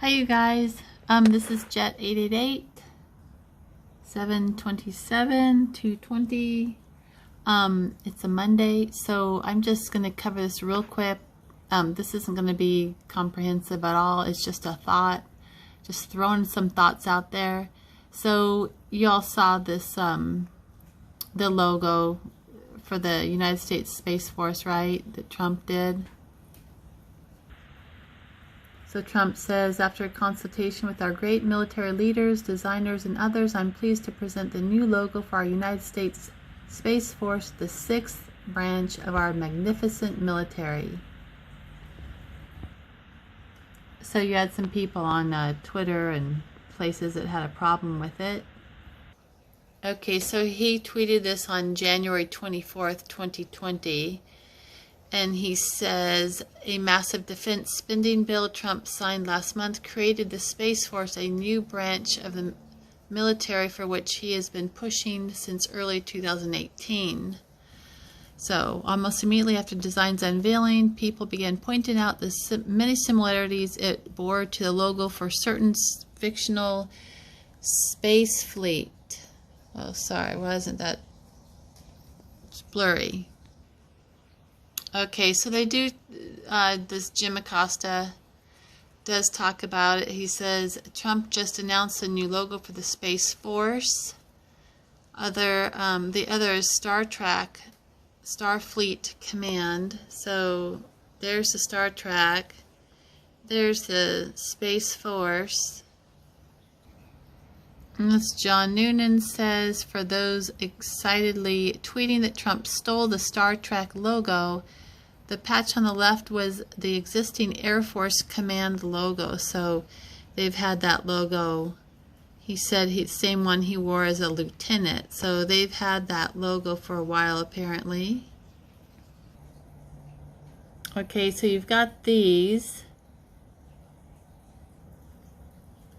Hi you guys, this is Jet 888 727 220. It's a Monday, so I'm just going to cover this real quick. This isn't going to be comprehensive at all. It's just a thought, just throwing some thoughts out there. So you all saw this, the logo for the United States Space Force, right, that Trump did. So Trump says, after consultation with our great military leaders, designers, and others, I'm pleased to present the new logo for our United States Space Force, the sixth branch of our magnificent military. So you had some people on Twitter and places that had a problem with it. Okay, so he tweeted this on January 24th, 2020. And he says, a massive defense spending bill Trump signed last month created the Space Force, a new branch of the military for which he has been pushing since early 2018. So almost immediately after the design's unveiling, people began pointing out the many similarities it bore to the logo for certain fictional space fleet. Oh, sorry, wasn't that? It's blurry. Okay, so they do, this Jim Acosta does talk about it. He says, Trump just announced a new logo for the Space Force. The other is Star Trek, Starfleet Command. So there's the Star Trek. There's the Space Force. And this John Noonan says, for those excitedly tweeting that Trump stole the Star Trek logo, the patch on the left was the existing Air Force Command logo. So they've had that logo. He said same one he wore as a lieutenant. So they've had that logo for a while apparently. Okay, so you've got these,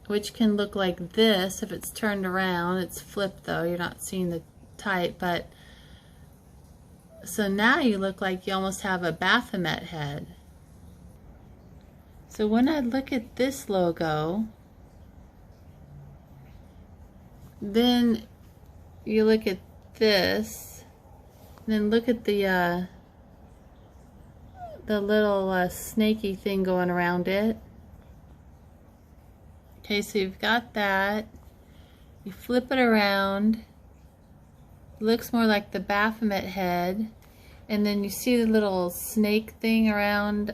which can look like this if it's turned around. It's flipped though, you're not seeing the type, but so now you look like you almost have a Baphomet head. So when I look at this logo, then you look at this, and then look at the little snaky thing going around it. Okay, so you've got that. You flip it around. It looks more like the Baphomet head. And then you see the little snake thing around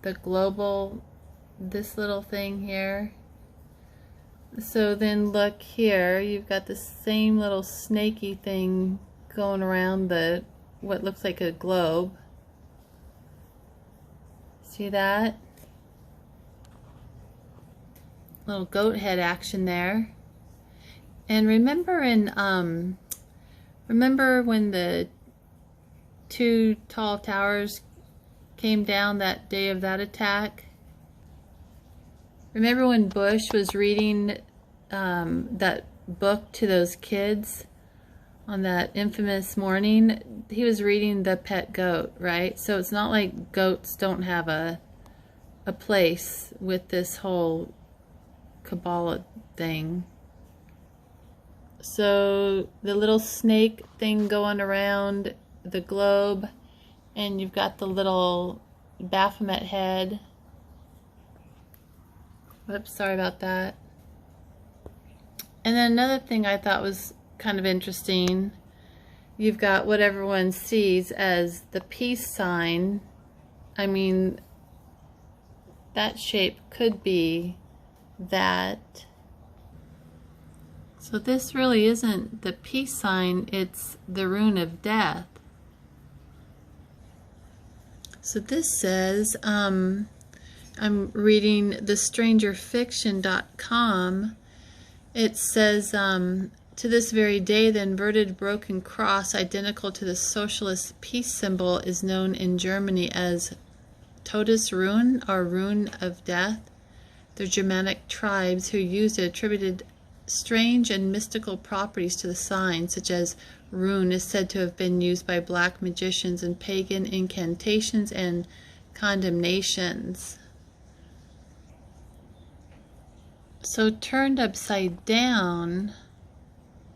the global, this little thing here. So then look here, you've got the same little snaky thing going around the what looks like a globe. See that? Little goat head action there. And remember remember when the two tall towers came down that day of that attack? Remember when Bush was reading that book to those kids on that infamous morning? He was reading The Pet Goat, right? So it's not like goats don't have a place with this whole Kabbalah thing. So the little snake thing going around the globe, and you've got the little Baphomet head. Whoops, sorry about that. And then another thing I thought was kind of interesting, you've got what everyone sees as the peace sign. I mean, that shape could be that. So this really isn't the peace sign, it's the rune of death. So this says, I'm reading thestrangerfiction.com. It says, to this very day, the inverted broken cross, identical to the socialist peace symbol, is known in Germany as Todesrune, or rune of death. The Germanic tribes who used it attributed strange and mystical properties to the sign, such as rune is said to have been used by black magicians in pagan incantations and condemnations. So turned upside down,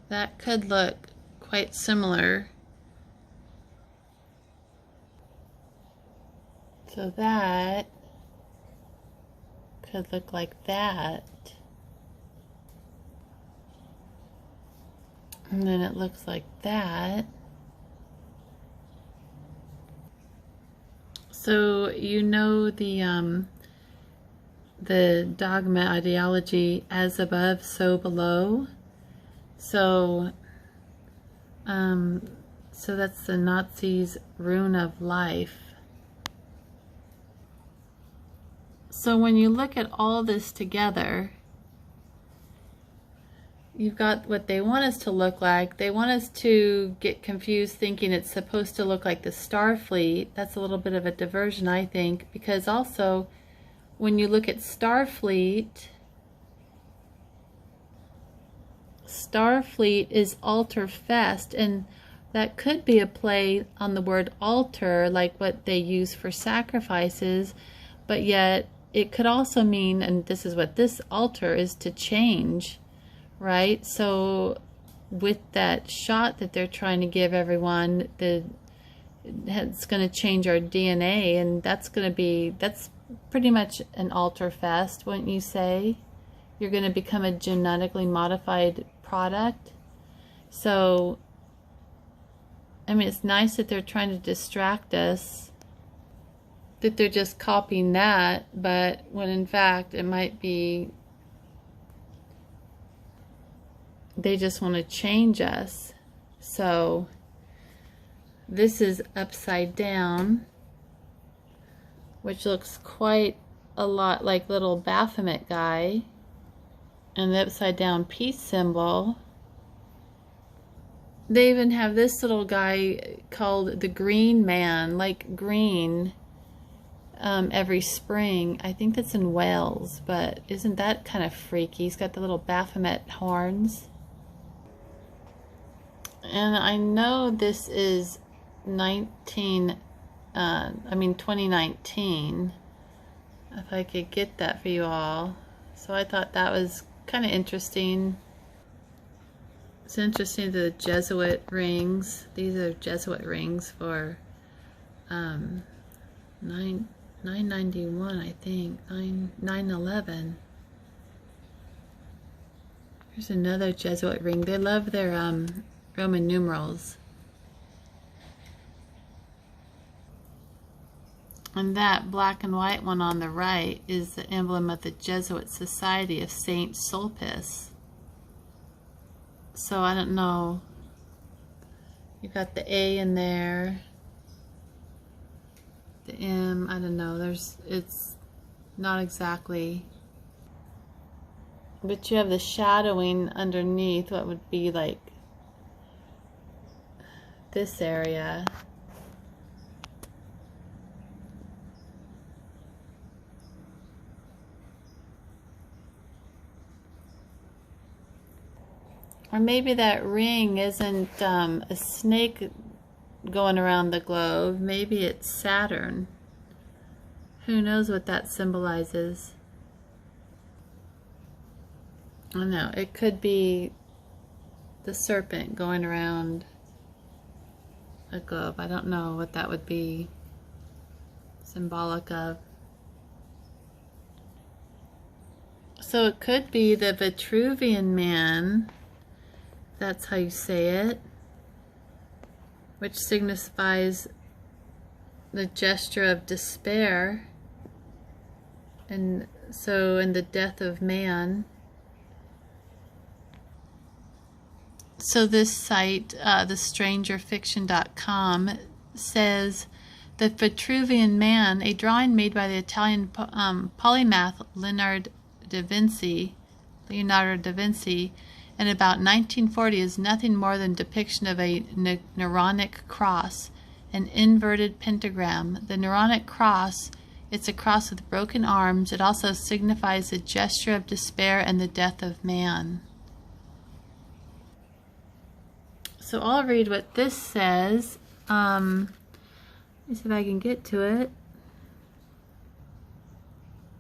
that could look quite similar. So that could look like that. And then it looks like that. So you know the dogma ideology, as above, so below. So so that's the Nazis' rune of life. So when you look at all this together, you've got what they want us to look like. They want us to get confused thinking it's supposed to look like the Starfleet. That's a little bit of a diversion, I think, because also when you look at Starfleet is altar fest, and that could be a play on the word altar, like what they use for sacrifices, but yet it could also mean, and this is what this altar is, to change, right? So with that shot that they're trying to give everyone, it's going to change our DNA, and that's pretty much an altar fest, wouldn't you say? You're going to become a genetically modified product. So, I mean, it's nice that they're trying to distract us, that they're just copying that, but when in fact it might be they just want to change us. So this is upside down, which looks quite a lot like little Baphomet guy, and the upside down peace symbol. They even have this little guy called the Green Man, like green, every spring. I think that's in Wales, but isn't that kind of freaky? He's got the little Baphomet horns. And I know this is 2019, if I could get that for you all. So I thought that was kind of interesting. It's interesting, the Jesuit rings. These are Jesuit rings for 991, I think, 911. Here's another Jesuit ring. They love their Roman numerals. And that black and white one on the right is the emblem of the Jesuit Society of Saint Sulpice. So I don't know. You got the A in there. The M, I don't know. It's not exactly. But you have the shadowing underneath, what would be like this area. Or maybe that ring isn't a snake going around the globe. Maybe it's Saturn. Who knows what that symbolizes? I don't know. It could be the serpent going around a globe. I don't know what that would be symbolic of. So it could be the Vitruvian Man. That's how you say it, which signifies the gesture of despair, and so in the death of man. So this site, thestrangerfiction.com, says the Vitruvian Man, a drawing made by the Italian polymath Leonardo da Vinci, in about 1940, is nothing more than a depiction of a Neronic cross, an inverted pentagram. The Neronic cross, it's a cross with broken arms. It also signifies the gesture of despair and the death of man. So I'll read what this says. Let me see if I can get to it.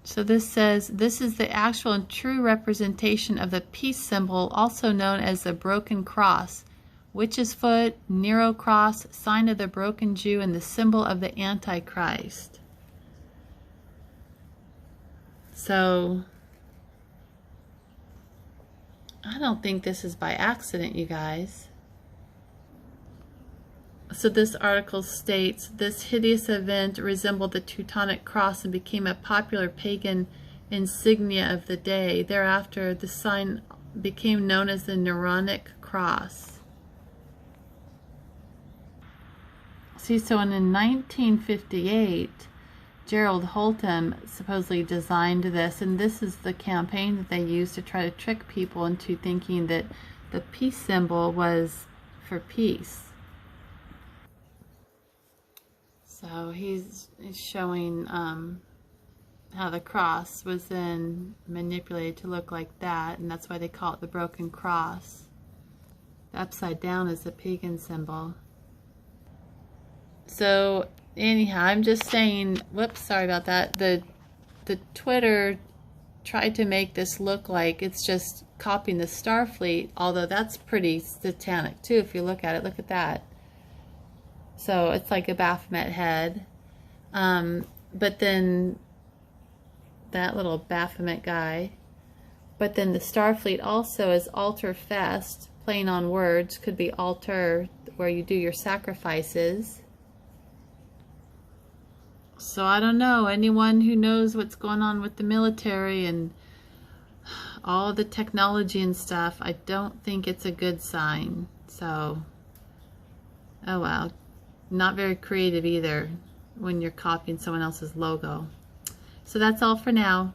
So this says, this is the actual and true representation of the peace symbol, also known as the broken cross, witch's foot, Nero cross, sign of the broken Jew, and the symbol of the Antichrist. So I don't think this is by accident, you guys. So this article states, this hideous event resembled the Teutonic cross and became a popular pagan insignia of the day. Thereafter, the sign became known as the Neronic cross. See, so in 1958, Gerald Holtham supposedly designed this, and this is the campaign that they used to try to trick people into thinking that the peace symbol was for peace. So he's showing how the cross was then manipulated to look like that, and that's why they call it the broken cross. The upside down is the pagan symbol. So anyhow, I'm just saying, whoops, sorry about that. The Twitter tried to make this look like it's just copying the Starfleet, although that's pretty satanic too if you look at it. Look at that. So it's like a Baphomet head. But then that little Baphomet guy. But then the Starfleet also is Altar Fest, playing on words. Could be altar, where you do your sacrifices. So I don't know, anyone who knows what's going on with the military and all the technology and stuff, I don't think it's a good sign. So, oh well. Not very creative either when you're copying someone else's logo. So that's all for now.